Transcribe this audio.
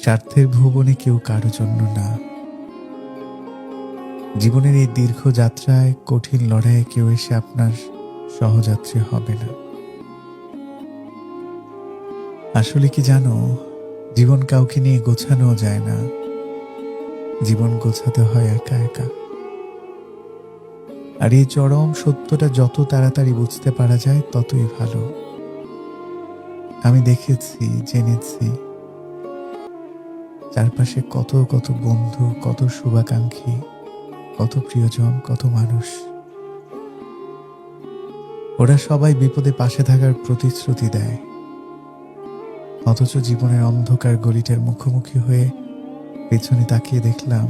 স্বার্থের ভুবনে কেউ কারো জন্য না। জীবনের এই দীর্ঘ যাত্রায়, কঠিন লড়াইয়ে কেউ এসে আপনার সহযাত্রী হবে না। আসলে কি জানো, জীবন কাউকে নিয়ে গোছানো যায় না, জীবন গোছাতে হয় একা একা। আর এই চরম সত্যটা যত তাড়াতাড়ি বুঝতে পারা যায় ততই ভালো। আমি দেখেছি, জেনেছি, চারপাশে কত কত বন্ধু, কত শুভাকাঙ্ক্ষী, কত প্রিয়জন, কত মানুষ। ওরা সবাই বিপদে পাশে থাকার প্রতিশ্রুতি দেয়, অথচ জীবনের অন্ধকার গলিটার মুখোমুখি হয়ে পেছনে তাকিয়ে দেখলাম